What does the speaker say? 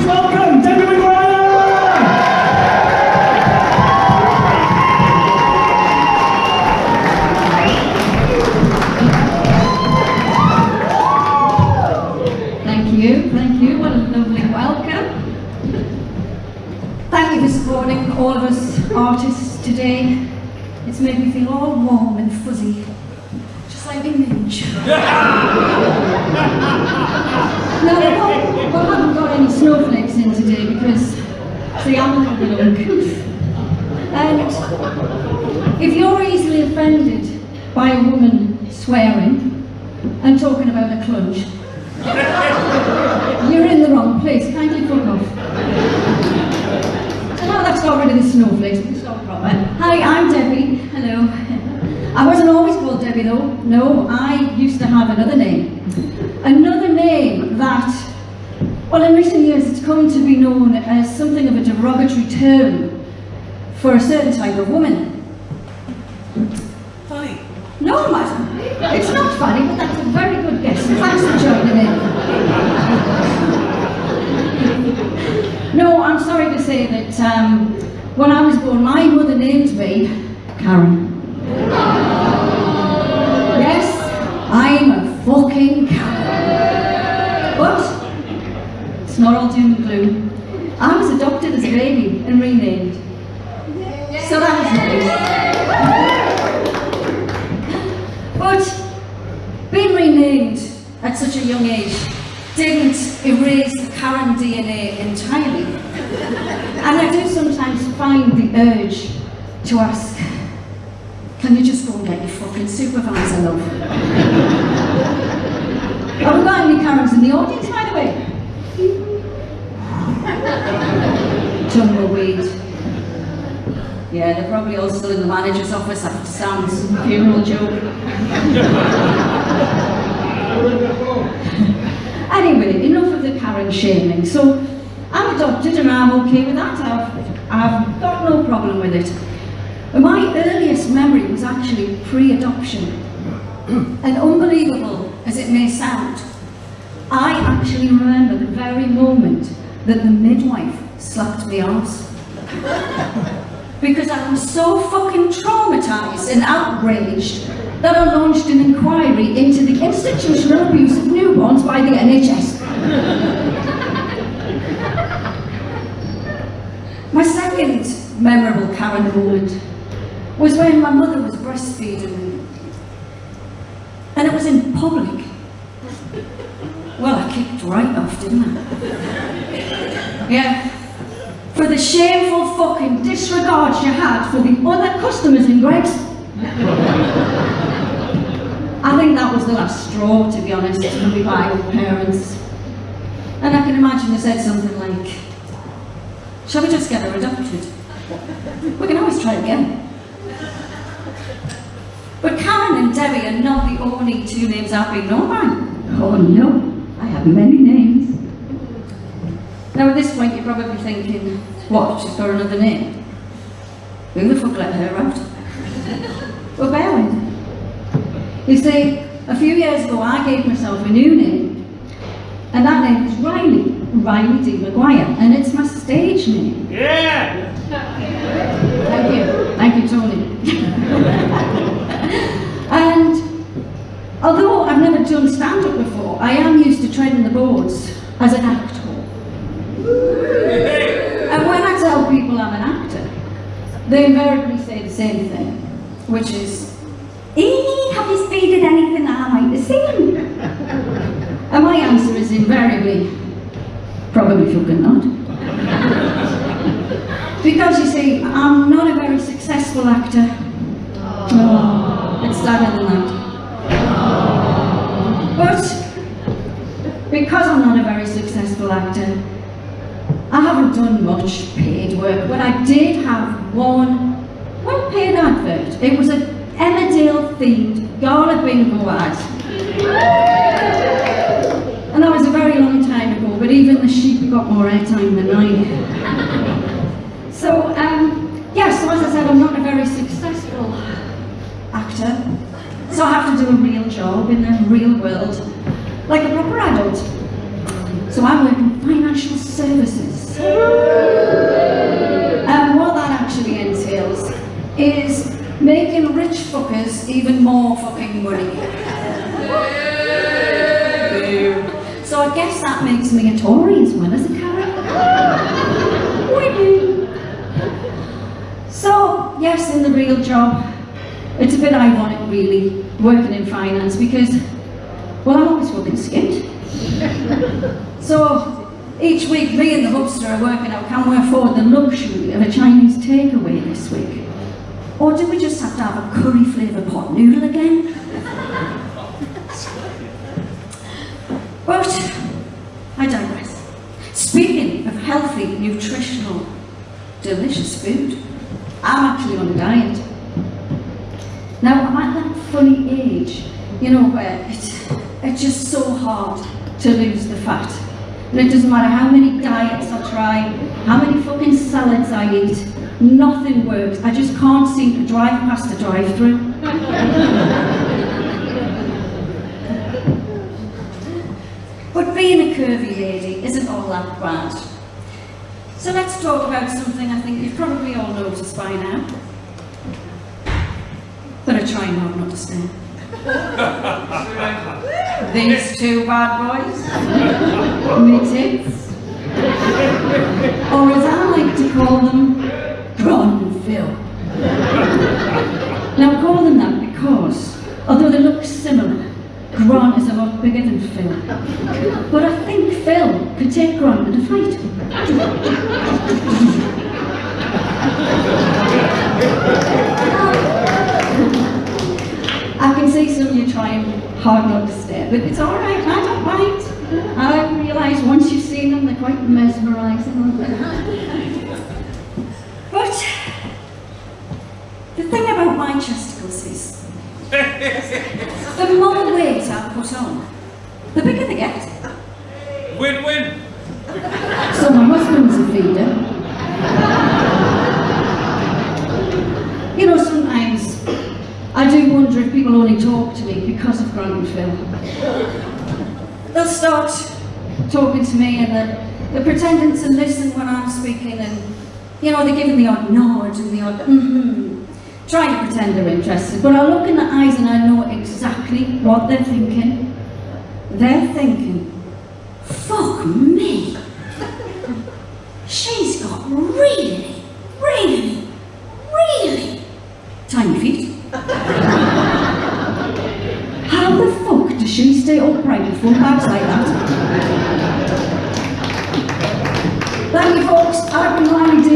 welcome Debbie McGuire! Thank you, what a lovely welcome. Thank you for supporting all of us artists today. It's made me feel all warm and fuzzy, just like a minge. No, we haven't got any snowflakes in today because, see, I'm a little bit uncouth. And if you're easily offended by a woman swearing and talking about a clunge, you're in the wrong place. Kindly fuck off. So now let's got rid of the snowflakes. We can start proper. Hi, I'm Debbie. Hello. I wasn't always called Debbie though. No, I used to have another name. Another name that, well, in recent years it's come to be known as something of a derogatory term for a certain type of woman. Funny. No, madam. It's not funny, but that's a very good guess. Thanks for joining in. No, I'm sorry to say that when I was born, my mother named me Karen. Yes, I'm a fucking Karen. But it's not all doom and gloom. I was adopted as a baby and renamed. So that was nice. But being renamed at such a young age didn't erase the Karen DNA entirely. And I do sometimes find the urge to ask, can you just go and get your fucking supervisor, love? Have we got any Karens in the audience, by the way? Tumbleweed. Yeah, they're probably all still in the manager's office after Sam's funeral joke. Anyway, enough of the Karen shaming. So, I'm adopted and I'm okay with that. I've got no problem with it. But my earliest memory was actually pre-adoption. And unbelievable as it may sound, I actually remember the very moment that the midwife slapped me arse. Because I was so fucking traumatised and outraged that I launched an inquiry into the institutional abuse of newborns by the NHS. My second memorable Karen moment was when my mother was breastfeeding, and it was in public. Well, I kicked right off, didn't I? Yeah. For the shameful fucking disregard she had for the other customers in Greggs. I think that was the last straw, to be honest, for my Bible parents. And I can imagine they said something like, shall we just get her adopted? We can always try again. But Karen and Debbie are not the only two names I've been known by. Oh no, I have many names. Now at this point you're probably thinking, what, she's got another name? Who the fuck let her out? Well, bear with. You see, a few years ago I gave myself a new name, and that name is Riley D. McGuire, and it's my stage name. Yeah! Thank you, Tony. And although I've never done stand-up before, I am used to treading the boards as an actor. And when I tell people I'm an actor, they invariably say the same thing, which is, have you speeded anything that I might have seen? And my answer is invariably, probably fucking not. Because you see, I'm not a very successful actor. Oh, it's sadder than that. But because I'm not a very successful actor, I haven't done much paid work, but I did have one paid advert. It was an Emmerdale themed gala bingo ad. And that was a very long time ago, but even the sheep got more airtime than I. So, so as I said, I'm not a very successful actor, so I have to do a real job in the real world, like a proper adult. So I work in financial financial services. And what that actually entails is making rich fuckers even more fucking money. So I guess that makes me a Tory as well as a Karen. So, yes, in the real job, it's a bit ironic really, working in finance, because, well, I'm always fucking skint. So, each week me and the hubster are working out, can we afford the luxury of a Chinese takeaway this week? Or do we just have to have a curry flavoured pot noodle again? But, I digress. Speaking of healthy, nutritional, delicious food, I'm actually on a diet. Now, I'm at that funny age, you know, where it's just so hard to lose the fat. And it doesn't matter how many diets I try, how many fucking salads I eat, nothing works. I just can't seem to drive past the drive-thru. But being a curvy lady isn't all that bad. So let's talk about something I think you've probably all noticed by now. But I try not to stare. These two bad boys. Me tits. Or as I like to call them, Gron and Phil. Now I call them that because, although they look similar, Gron is a lot bigger than Phil. But I think Phil could take Gron in a fight. I can see some of you trying hard not to stare, but it's alright, I don't mind. I realise once you've seen them, they're quite mesmerising, aren't they? But the thing about my chesticles is, the more weight I put on, the bigger they get. Win-win. So my husband's a feeder. You know, sometimes I do wonder if people only talk to me because of Grant and Phil. They'll start talking to me and they're pretending to listen when I'm speaking, and, you know, they're giving the odd nod and the odd trying to pretend they're interested, but I look in the eyes and I know exactly what they're thinking. They're thinking, fuck me. She's got really, really, really tiny feet. How the fuck does she stay upright with full bags like that? Thank you folks, I've been Lanny D.